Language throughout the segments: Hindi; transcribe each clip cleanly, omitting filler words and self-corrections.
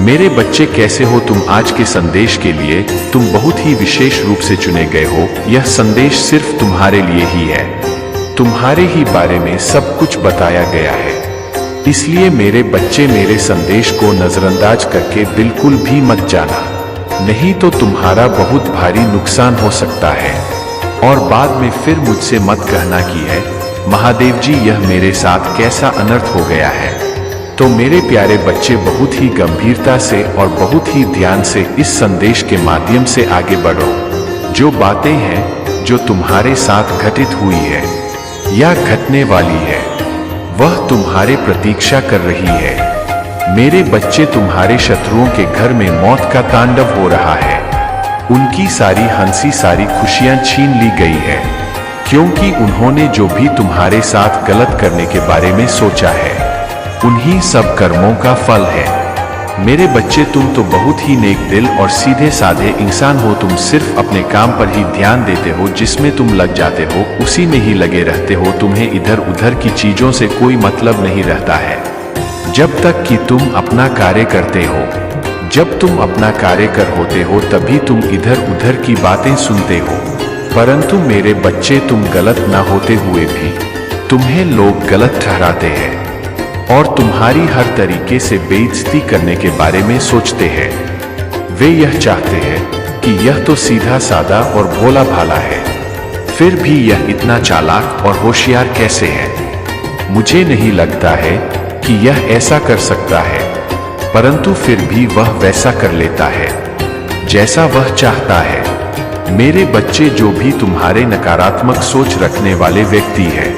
मेरे बच्चे कैसे हो तुम? आज के संदेश के लिए तुम बहुत ही विशेष रूप से चुने गए हो। यह संदेश सिर्फ तुम्हारे लिए ही है। तुम्हारे ही बारे में सब कुछ बताया गया है। इसलिए मेरे बच्चे, मेरे संदेश को नजरअंदाज करके बिल्कुल भी मत जाना, नहीं तो तुम्हारा बहुत भारी नुकसान हो सकता है। और बाद में फिर मुझसे मत कहना कि है महादेव जी, यह मेरे साथ कैसा अनर्थ हो गया है। तो मेरे प्यारे बच्चे, बहुत ही गंभीरता से और बहुत ही ध्यान से इस संदेश के माध्यम से आगे बढ़ो। जो बातें हैं जो तुम्हारे साथ घटित हुई है या घटने वाली है, वह तुम्हारे प्रतीक्षा कर रही है। मेरे बच्चे, तुम्हारे शत्रुओं के घर में मौत का तांडव हो रहा है। उनकी सारी हंसी, सारी खुशियां छीन ली गई है, क्योंकि उन्होंने जो भी तुम्हारे साथ गलत करने के बारे में सोचा है, उन्हीं सब कर्मों का फल है। मेरे बच्चे, तुम तो बहुत ही नेक दिल और सीधे साधे इंसान हो। तुम सिर्फ अपने काम पर ही ध्यान देते हो, जिसमें तुम लग जाते हो उसी में ही लगे रहते हो। तुम्हें इधर उधर की चीजों से कोई मतलब नहीं रहता है, जब तक कि तुम अपना कार्य करते हो। जब तुम अपना कार्य कर होते हो, तभी तुम इधर उधर की बातें सुनते हो। परंतु मेरे बच्चे, तुम गलत ना होते हुए भी तुम्हें लोग गलत ठहराते हैं और तुम्हारी हर तरीके से बेइज्जती करने के बारे में सोचते हैं। वे यह चाहते हैं कि यह तो सीधा साधा और भोला भाला है, फिर भी यह इतना चालाक और होशियार कैसे है। मुझे नहीं लगता है कि यह ऐसा कर सकता है, परंतु फिर भी वह वैसा कर लेता है जैसा वह चाहता है। मेरे बच्चे, जो भी तुम्हारे नकारात्मक सोच रखने वाले व्यक्ति हैं,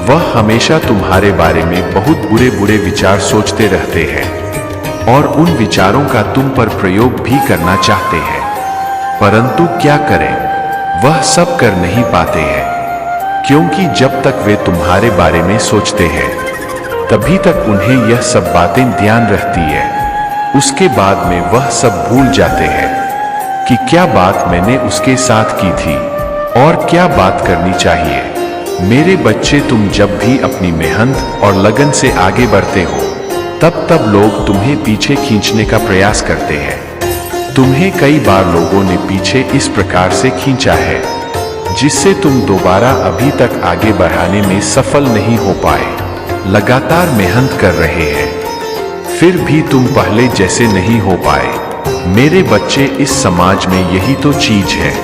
वह हमेशा तुम्हारे बारे में बहुत बुरे बुरे विचार सोचते रहते हैं और उन विचारों का तुम पर प्रयोग भी करना चाहते हैं। परंतु क्या करें, वह सब कर नहीं पाते हैं, क्योंकि जब तक वे तुम्हारे बारे में सोचते हैं, तभी तक उन्हें यह सब बातें ध्यान रहती है। उसके बाद में वह सब भूल जाते हैं कि क्या बात मैंने उसके साथ की थी और क्या बात करनी चाहिए। मेरे बच्चे, तुम जब भी अपनी मेहनत और लगन से आगे बढ़ते हो, तब तब लोग तुम्हें पीछे खींचने का प्रयास करते हैं। तुम्हें कई बार लोगों ने पीछे इस प्रकार से खींचा है जिससे तुम दोबारा अभी तक आगे बढ़ाने में सफल नहीं हो पाए। लगातार मेहनत कर रहे हैं, फिर भी तुम पहले जैसे नहीं हो पाए। मेरे बच्चे, इस समाज में यही तो चीज है।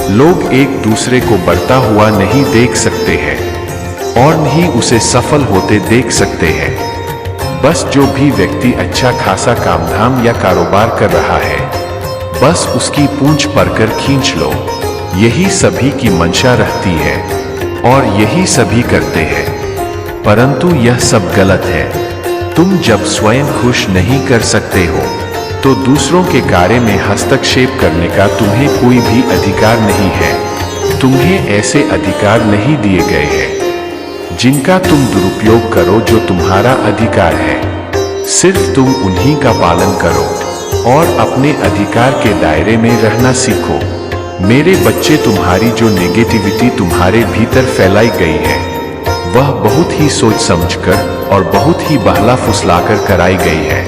लोग एक दूसरे को बढ़ता हुआ नहीं देख सकते हैं और नहीं उसे सफल होते देख सकते हैं। बस जो भी व्यक्ति अच्छा खासा काम धाम या कारोबार कर रहा है, बस उसकी पूंछ पकड़कर खींच लो। यही सभी की मंशा रहती है और यही सभी करते हैं, परंतु यह सब गलत है। तुम जब स्वयं खुश नहीं कर सकते हो, तो दूसरों के कार्य में हस्तक्षेप करने का तुम्हें कोई भी अधिकार नहीं है। तुम्हें ऐसे अधिकार नहीं दिए गए हैं जिनका तुम दुरुपयोग करो। जो तुम्हारा अधिकार है, सिर्फ तुम उन्हीं का पालन करो और अपने अधिकार के दायरे में रहना सीखो। मेरे बच्चे, तुम्हारी जो नेगेटिविटी तुम्हारे भीतर फैलाई गई है, वह बहुत ही सोच समझकर और बहुत ही बहला फुसलाकर कराई गई है।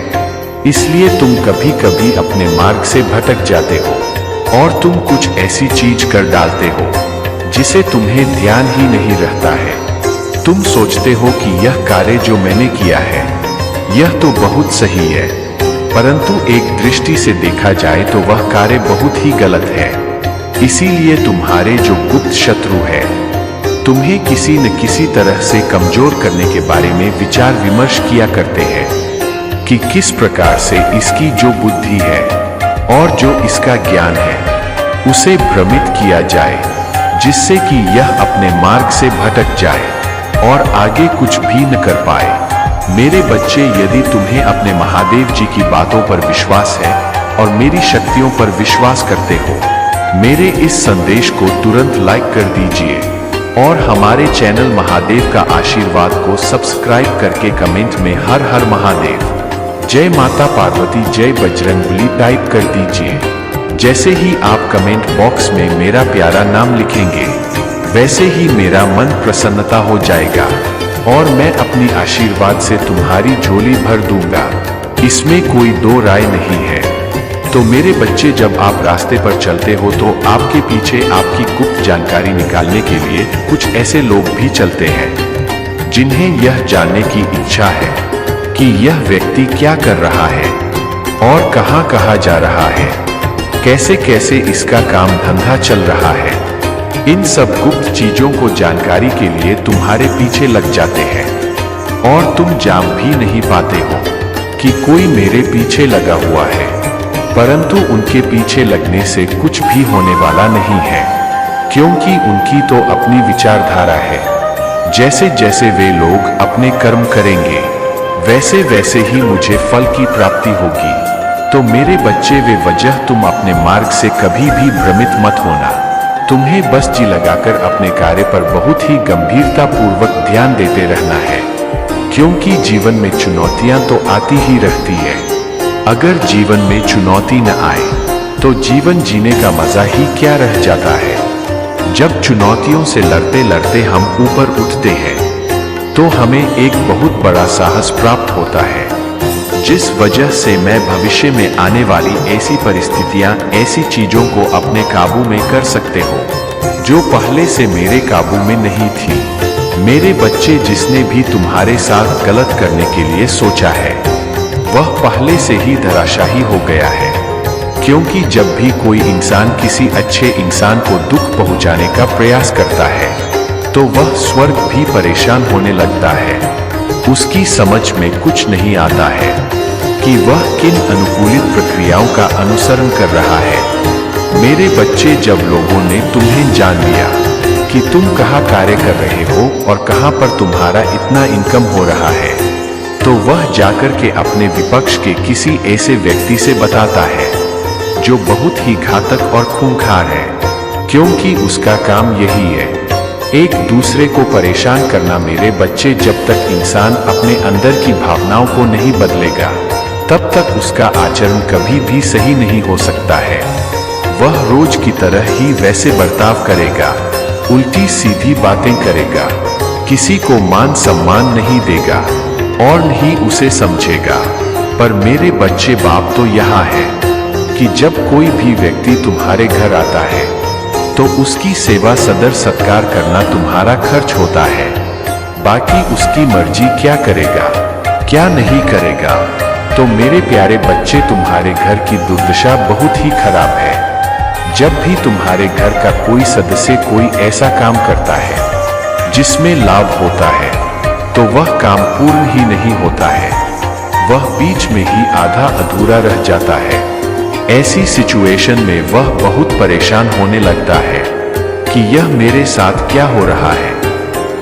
इसलिए तुम कभी कभी अपने मार्ग से भटक जाते हो और तुम कुछ ऐसी चीज कर डालते हो जिसे तुम्हें ध्यान ही नहीं रहता है। तुम सोचते हो कि यह कार्य जो मैंने किया है, यह तो बहुत सही है, परंतु एक दृष्टि से देखा जाए तो वह कार्य बहुत ही गलत है। इसीलिए तुम्हारे जो गुप्त शत्रु है, तुम्हें किसी न किसी तरह से कमजोर करने के बारे में विचार विमर्श किया करते हैं कि किस प्रकार से इसकी जो बुद्धि है और जो इसका ज्ञान है, उसे भ्रमित किया जाए, जिससे कि यह अपने मार्ग से भटक जाए और आगे कुछ भी न कर पाए। मेरे बच्चे, यदि तुम्हें अपने महादेव जी की बातों पर विश्वास है और मेरी शक्तियों पर विश्वास करते हो, मेरे इस संदेश को तुरंत लाइक कर दीजिए और हमारे चैनल महादेव का आशीर्वाद को सब्सक्राइब करके कमेंट में हर हर महादेव, जय माता पार्वती, जय बजरंगबली टाइप कर दीजिए। जैसे ही आप कमेंट बॉक्स में मेरा प्यारा नाम लिखेंगे, वैसे ही मेरा मन प्रसन्नता हो जाएगा और मैं अपनी आशीर्वाद से तुम्हारी झोली भर दूंगा। इसमें कोई दो राय नहीं है। तो मेरे बच्चे, जब आप रास्ते पर चलते हो तो आपके पीछे आपकी गुप्त जानकारी निकालने के लिए कुछ ऐसे लोग भी चलते हैं जिन्हें यह जानने की इच्छा है कि यह व्यक्ति क्या कर रहा है और कहां कहां जा रहा है, कैसे कैसे इसका काम धंधा चल रहा है। इन सब गुप्त चीजों को जानकारी के लिए तुम्हारे पीछे लग जाते हैं और तुम जान भी नहीं पाते हो कि कोई मेरे पीछे लगा हुआ है। परंतु उनके पीछे लगने से कुछ भी होने वाला नहीं है, क्योंकि उनकी तो अपनी विचारधारा है। जैसे जैसे वे लोग अपने कर्म करेंगे वैसे वैसे ही मुझे फल की प्राप्ति होगी। तो मेरे बच्चे, वे वजह तुम अपने मार्ग से कभी भी भ्रमित मत होना। तुम्हें बस जी लगाकर अपने कार्य पर बहुत ही गंभीरता पूर्वक ध्यान देते रहना है, क्योंकि जीवन में चुनौतियां तो आती ही रहती है। अगर जीवन में चुनौती न आए तो जीवन जीने का मजा ही क्या रह जाता है। जब चुनौतियों से लड़ते लड़ते हम ऊपर उठते हैं तो हमें एक बहुत बड़ा साहस प्राप्त होता है, जिस वजह से मैं भविष्य में आने वाली ऐसी परिस्थितियां, ऐसी चीजों को अपने काबू में कर सकते हो जो पहले से मेरे काबू में नहीं थी। मेरे बच्चे, जिसने भी तुम्हारे साथ गलत करने के लिए सोचा है वह पहले से ही धराशायी हो गया है, क्योंकि जब भी कोई इंसान किसी अच्छे इंसान को दुख पहुंचाने का प्रयास करता है तो वह स्वर्ग भी परेशान होने लगता है। उसकी समझ में कुछ नहीं आता है कि वह किन अनुकूलित प्रक्रियाओं का अनुसरण कर रहा है। मेरे बच्चे, जब लोगों ने तुम्हें जान लिया कि तुम कहाँ कार्य कर रहे हो और कहाँ पर तुम्हारा इतना इनकम हो रहा है, तो वह जाकर के अपने विपक्ष के किसी ऐसे व्यक्ति से बताता है जो बहुत ही घातक और खूंखार है, क्योंकि उसका काम यही है, एक दूसरे को परेशान करना। मेरे बच्चे, जब तक इंसान अपने अंदर की भावनाओं को नहीं बदलेगा तब तक उसका आचरण कभी भी सही नहीं हो सकता है। वह रोज की तरह ही वैसे बर्ताव करेगा, उल्टी सीधी बातें करेगा, किसी को मान सम्मान नहीं देगा और नहीं उसे समझेगा। पर मेरे बच्चे, बाप तो यहाँ है कि जब कोई भी व्यक्ति तुम्हारे घर आता है तो उसकी सेवा सदर सत्कार करना तुम्हारा खर्च होता है। बाकी उसकी मर्जी क्या करेगा क्या नहीं करेगा। तो मेरे प्यारे बच्चे, तुम्हारे घर की दुर्दशा बहुत ही खराब है। जब भी तुम्हारे घर का कोई सदस्य कोई ऐसा काम करता है जिसमें लाभ होता है तो वह काम पूर्ण ही नहीं होता है, वह बीच में ही आधा अधूरा रह जाता है। ऐसी सिचुएशन में वह बहुत परेशान होने लगता है कि यह मेरे साथ क्या हो रहा है,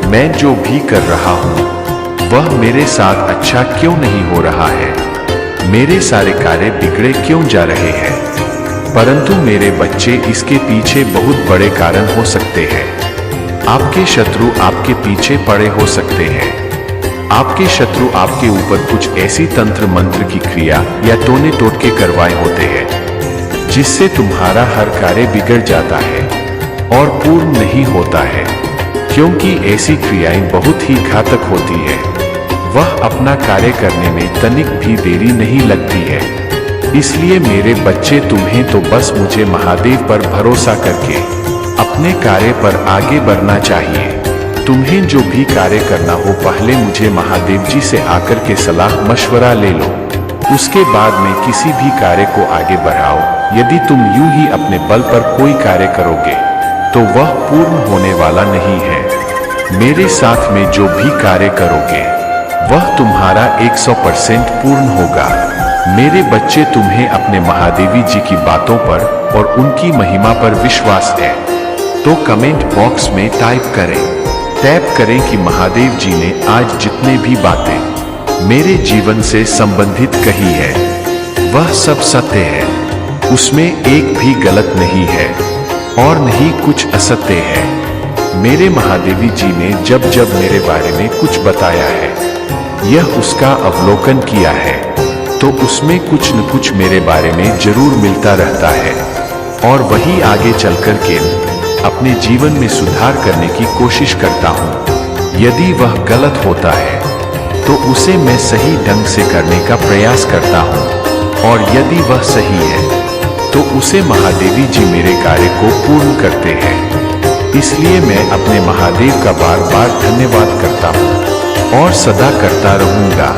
मैं जो भी कर रहा हूँ वह मेरे साथ अच्छा क्यों नहीं हो रहा है, मेरे सारे कार्य बिगड़े क्यों जा रहे हैं। परंतु मेरे बच्चे, इसके पीछे बहुत बड़े कारण हो सकते हैं। आपके शत्रु आपके पीछे पड़े हो सकते हैं। आपके शत्रु आपके ऊपर कुछ ऐसी तंत्र मंत्र की क्रिया या टोने टोटके करवाए होते हैं जिससे तुम्हारा हर कार्य बिगड़ जाता है और पूर्ण नहीं होता है, क्योंकि ऐसी क्रियाएं बहुत ही घातक होती है। वह अपना कार्य करने में तनिक भी देरी नहीं लगती है। इसलिए मेरे बच्चे, तुम्हें तो बस मुझे महादेव पर भरोसा करके अपने कार्य पर आगे बढ़ना चाहिए। तुम्हें जो भी कार्य करना हो पहले मुझे महादेव जी से आकर के सलाह मशवरा ले लो, उसके बाद में किसी भी कार्य को आगे बढ़ाओ। यदि तुम यूं ही अपने बल पर कोई कार्य करोगे तो वह पूर्ण होने वाला नहीं है। मेरे साथ में जो भी कार्य करोगे वह तुम्हारा 100% पूर्ण होगा। मेरे बच्चे, तुम्हें अपने महादेवी जी की बातों पर और उनकी महिमा पर विश्वास है तो कमेंट बॉक्स में टैप करें कि महादेव जी ने आज जितने भी बातें मेरे जीवन से संबंधित कही है वह सब सत्य है, उसमें एक भी गलत नहीं है और नहीं कुछ असत्य है। मेरे महादेवी जी ने जब जब मेरे बारे में कुछ बताया है, यह उसका अवलोकन किया है तो उसमें कुछ न कुछ मेरे बारे में जरूर मिलता रहता है और वही आगे चलकर के अपने जीवन में सुधार करने की कोशिश करता हूँ। यदि वह गलत होता है तो उसे मैं सही ढंग से करने का प्रयास करता हूँ, और यदि वह सही है तो उसे महादेवी जी मेरे कार्य को पूर्ण करते हैं। इसलिए मैं अपने महादेव का बार बार धन्यवाद करता हूँ और सदा करता रहूंगा,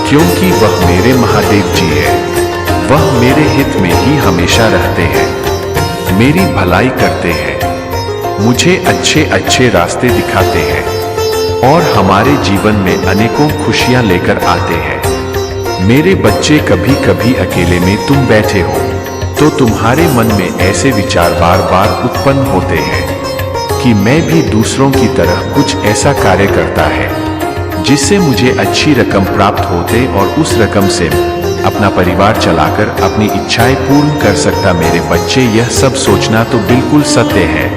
क्योंकि वह मेरे महादेव जी है। वह मेरे हित में ही हमेशा रहते हैं, मेरी भलाई करते हैं, मुझे अच्छे अच्छे रास्ते दिखाते हैं और हमारे जीवन में अनेकों खुशियां लेकर आते हैं। मेरे बच्चे, कभी कभी अकेले में तुम बैठे हो तो तुम्हारे मन में ऐसे विचार बार बार उत्पन्न होते हैं कि मैं भी दूसरों की तरह कुछ ऐसा कार्य करता है जिससे मुझे अच्छी रकम प्राप्त होते और उस रकम से अपना परिवार चलाकर अपनी इच्छाएं पूर्ण कर सकता। मेरे बच्चे, यह सब सोचना तो बिल्कुल सत्य है,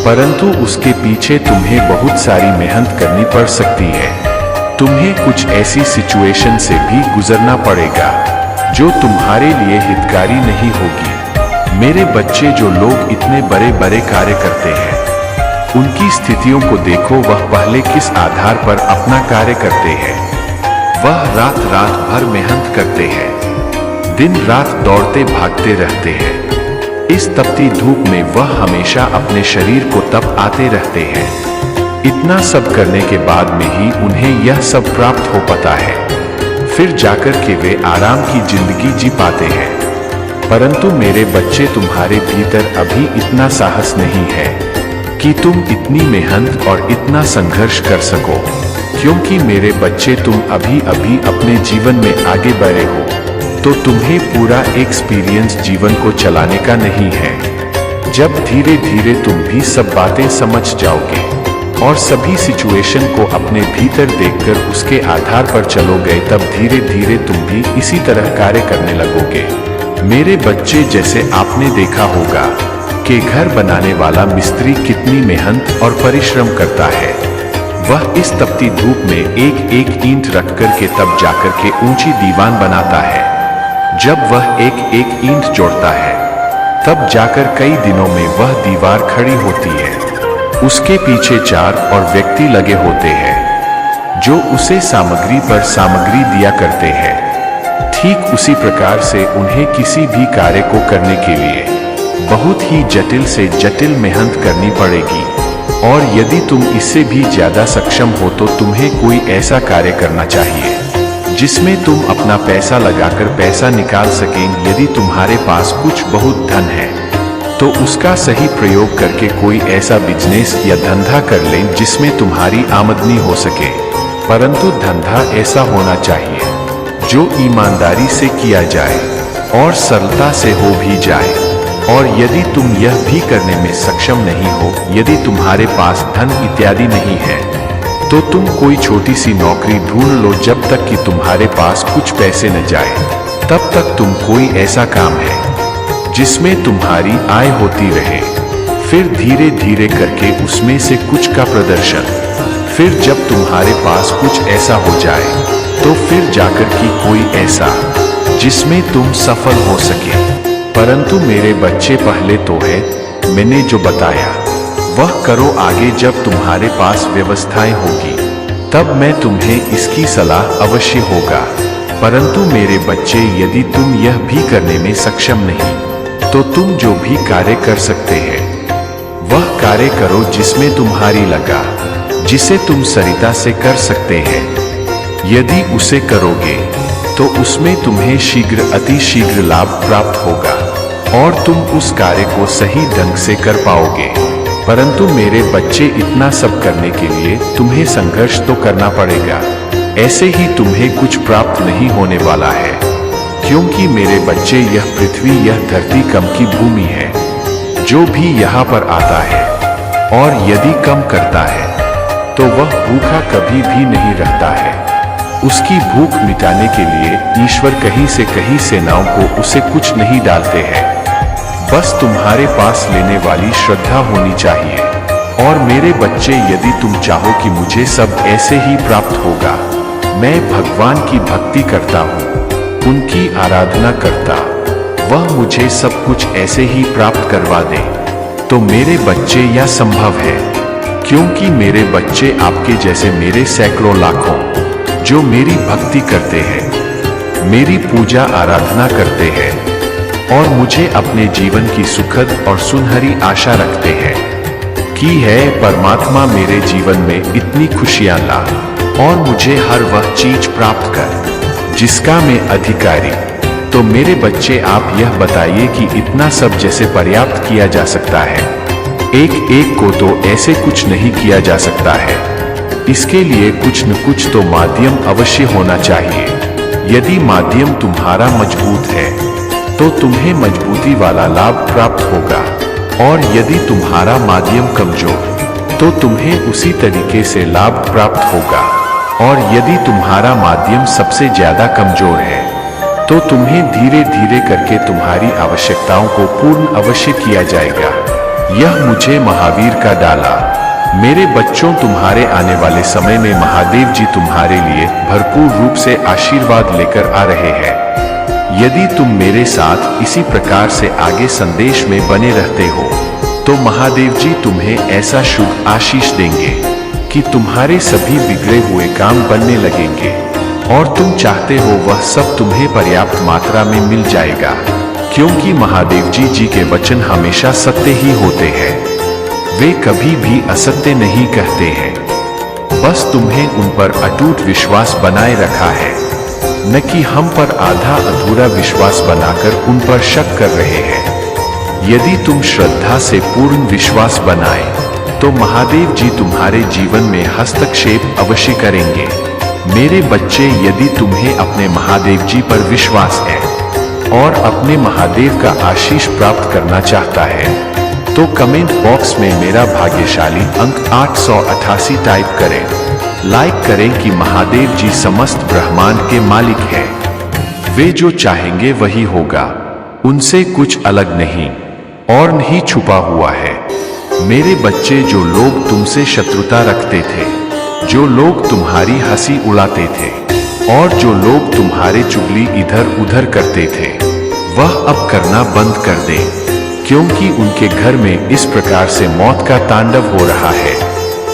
परंतु उसके पीछे तुम्हें बहुत सारी मेहनत करनी पड़ सकती है। तुम्हें कुछ ऐसी सिचुएशन से भी गुजरना पड़ेगा जो तुम्हारे लिए हितकारी नहीं होगी। मेरे बच्चे, जो लोग इतने बड़े बड़े कार्य करते हैं उनकी स्थितियों को देखो। वह पहले किस आधार पर अपना कार्य करते हैं। वह रात रात भर मेहनत करते हैं, दिन रात दौड़ते भागते रहते हैं। इस तपती धूप में वह हमेशा अपने शरीर को तप आते रहते हैं। इतना सब करने के बाद में ही उन्हें यह सब प्राप्त हो पाता है, फिर जाकर के वे आराम की जिंदगी जी पाते हैं। परंतु मेरे बच्चे, तुम्हारे भीतर अभी इतना साहस नहीं है कि तुम इतनी मेहनत और इतना संघर्ष कर सको, क्योंकि मेरे बच्चे, तुम अभी अभी अपने जीवन में आगे बढ़े हो, तो तुम्हें पूरा एक्सपीरियंस जीवन को चलाने का नहीं है। जब धीरे धीरे तुम भी सब बातें समझ जाओगे और सभी सिचुएशन को अपने भीतर देखकर उसके आधार पर चलोगे, तब धीरे धीरे तुम भी इसी तरह कार्य करने लगोगे। मेरे बच्चे, जैसे आपने देखा होगा कि घर बनाने वाला मिस्त्री कितनी मेहनत और परिश्रम करता है। वह इस तपती धूप में एक एक ईंट रख कर के तब जाकर के ऊंची दीवार बनाता है। जब वह एक एक ईंट जोड़ता है तब जाकर कई दिनों में वह दीवार खड़ी होती है। उसके पीछे 4 और व्यक्ति लगे होते हैं जो उसे सामग्री पर सामग्री दिया करते हैं। ठीक उसी प्रकार से उन्हें किसी भी कार्य को करने के लिए बहुत ही जटिल से जटिल मेहनत करनी पड़ेगी, और यदि तुम इससे भी ज्यादा सक्षम हो तो तुम्हें कोई ऐसा कार्य करना चाहिए जिसमें तुम अपना पैसा लगाकर पैसा निकाल सकें। यदि तुम्हारे पास कुछ बहुत धन है तो उसका सही प्रयोग करके कोई ऐसा बिजनेस या धंधा कर लें जिसमें तुम्हारी आमदनी हो सके, परंतु धंधा ऐसा होना चाहिए जो ईमानदारी से किया जाए और सरलता से हो भी जाए। और यदि तुम यह भी करने में सक्षम नहीं हो, यदि तुम्हारे पास धन इत्यादि नहीं है, तो तुम कोई छोटी सी नौकरी ढूंढ लो। जब तक कि तुम्हारे पास कुछ पैसे न जाए तब तक तुम कोई ऐसा काम है जिसमें तुम्हारी आय होती रहे, फिर धीरे धीरे करके उसमें से कुछ का प्रदर्शन। फिर जब तुम्हारे पास कुछ ऐसा हो जाए तो फिर जाकर की कोई ऐसा जिसमें तुम सफल हो सके। परंतु मेरे बच्चे, पहले तो है मैंने जो बताया वह करो। आगे जब तुम्हारे पास व्यवस्थाएं होगी तब मैं तुम्हें इसकी सलाह अवश्य होगा। परंतु मेरे बच्चे, यदि तुम यह भी करने में सक्षम नहीं तो तुम जो भी कार्य कर सकते हैं वह कार्य करो जिसमें तुम्हारी लगा, जिसे तुम सरिता से कर सकते हैं। यदि उसे करोगे तो उसमें तुम्हें शीघ्र अति शीघ्र लाभ प्राप्त होगा और तुम उस कार्य को सही ढंग से कर पाओगे। परंतु मेरे बच्चे, इतना सब करने के लिए तुम्हें संघर्ष तो करना पड़ेगा, ऐसे ही तुम्हें कुछ प्राप्त नहीं होने वाला है। क्योंकि मेरे बच्चे, यह पृथ्वी, यह धरती कम की भूमि है। जो भी यहाँ पर आता है और यदि कम करता है तो वह भूखा कभी भी नहीं रहता है। उसकी भूख मिटाने के लिए ईश्वर कहीं से कहीं सेनाओं को उसे कुछ नहीं डालते हैं। बस तुम्हारे पास लेने वाली श्रद्धा होनी चाहिए। और मेरे बच्चे, यदि तुम चाहो कि मुझे सब ऐसे ही प्राप्त होगा, मैं भगवान की भक्ति करता हूँ, उनकी आराधना करता, वह मुझे सब कुछ ऐसे ही प्राप्त करवा दे, तो मेरे बच्चे यह संभव है। क्योंकि मेरे बच्चे, आपके जैसे मेरे सैकड़ों लाखों जो मेरी भक्ति करते हैं, मेरी पूजा आराधना करते हैं और मुझे अपने जीवन की सुखद और सुनहरी आशा रखते हैं कि है परमात्मा मेरे जीवन में इतनी खुशियां ला और मुझे हर वह चीज प्राप्त कर जिसका मैं अधिकारी। तो मेरे बच्चे, आप यह बताइए कि इतना सब जैसे पर्याप्त किया जा सकता है, एक एक को तो ऐसे कुछ नहीं किया जा सकता है। इसके लिए कुछ न कुछ तो माध्यम अवश्य होना चाहिए। यदि माध्यम तुम्हारा मजबूत है तो तुम्हें मजबूती वाला लाभ प्राप्त होगा, और यदि तुम्हारा माध्यम कमजोर तो तुम्हें उसी तरीके से लाभ प्राप्त होगा, और यदि तुम्हारा माध्यम सबसे ज्यादा कमजोर है तो तुम्हें धीरे धीरे करके तुम्हारी आवश्यकताओं को पूर्ण अवश्य किया जाएगा। यह मुझे महावीर का डाला। मेरे बच्चों, तुम्हारे आने वाले समय में महादेव जी तुम्हारे लिए भरपूर रूप से आशीर्वाद लेकर आ रहे हैं। यदि तुम मेरे साथ इसी प्रकार से आगे संदेश में बने रहते हो तो महादेव जी तुम्हें ऐसा शुभ आशीष देंगे कि तुम्हारे सभी बिगड़े हुए काम बनने लगेंगे और तुम चाहते हो वह सब तुम्हें पर्याप्त मात्रा में मिल जाएगा, क्योंकि महादेव जी के वचन हमेशा सत्य ही होते हैं। वे कभी भी असत्य नहीं कहते हैं। बस तुम्हें उन पर अटूट विश्वास बनाए रखा है, न कि हम पर आधा अधूरा विश्वास बनाकर उन पर शक कर रहे हैं। यदि तुम श्रद्धा से पूर्ण विश्वास बनाए तो महादेव जी तुम्हारे जीवन में हस्तक्षेप अवश्य करेंगे। मेरे बच्चे, यदि तुम्हें अपने महादेव जी पर विश्वास है और अपने महादेव का आशीष प्राप्त करना चाहता है तो कमेंट बॉक्स में मेरा भाग्यशाली अंक 888 टाइप करें। लाइक करें कि महादेव जी समस्त ब्रह्मांड के मालिक हैं। वे जो चाहेंगे वही होगा, उनसे कुछ अलग नहीं और नहीं छुपा हुआ है। मेरे बच्चे, जो लोग तुमसे शत्रुता रखते थे, जो लोग तुम्हारी हंसी उड़ाते थे और जो लोग तुम्हारे चुगली इधर उधर करते थे, वह अब करना बंद कर दें, क्योंकि उनके घर में इस प्रकार से मौत का तांडव हो रहा है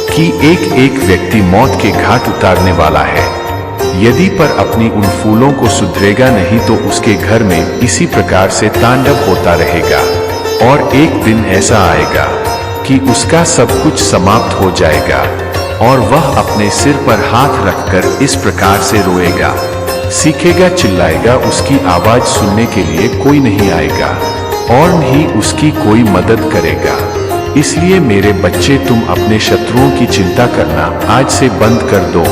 कि एक एक व्यक्ति मौत के घाट उतारने वाला है। यदि पर अपनी उन फूलों को सुधरेगा नहीं तो उसके घर में इसी प्रकार से तांडव होता रहेगा, और एक दिन ऐसा आएगा कि उसका सब कुछ समाप्त हो जाएगा और वह अपने सिर पर हाथ रखकर इस प्रकार से रोएगा, सीखेगा, चिल्लाएगा। उसकी आवाज सुनने के लिए कोई नहीं आएगा और नहीं उसकी कोई मदद करेगा। इसलिए मेरे बच्चे, तुम अपने शत्रुओं की चिंता करना आज से बंद कर दो,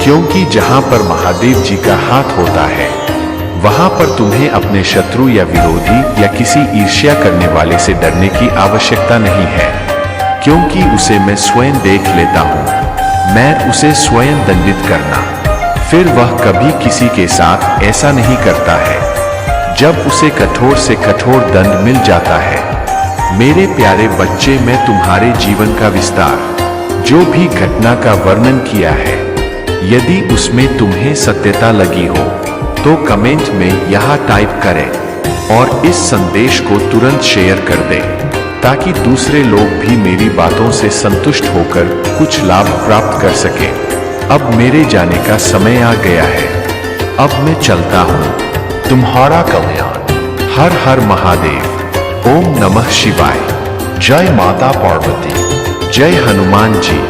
क्योंकि जहां पर महादेव जी का हाथ होता है वहां पर तुम्हें अपने शत्रु या विरोधी या किसी ईर्ष्या करने वाले से डरने की आवश्यकता नहीं है, क्योंकि उसे मैं स्वयं देख लेता हूं। मैं उसे स्वयं दंडित करना, फिर वह कभी किसी के साथ ऐसा नहीं करता है। जब उसे कठोर से कठोर दंड मिल जाता है। मेरे प्यारे बच्चे, मैं तुम्हारे जीवन का विस्तार, जो भी घटना का वर्णन किया है, यदि उसमें तुम्हें सत्यता लगी हो तो कमेंट में यहाँ टाइप करें और इस संदेश को तुरंत शेयर कर दें, ताकि दूसरे लोग भी मेरी बातों से संतुष्ट होकर कुछ लाभ प्राप्त कर सकें। अब मेरे जाने का समय आ गया है। अब मैं चलता हूँ। तुम्हारा कल्याण। हर हर महादेव। ओम नमः शिवाय। जय माता पार्वती। जय हनुमान जी।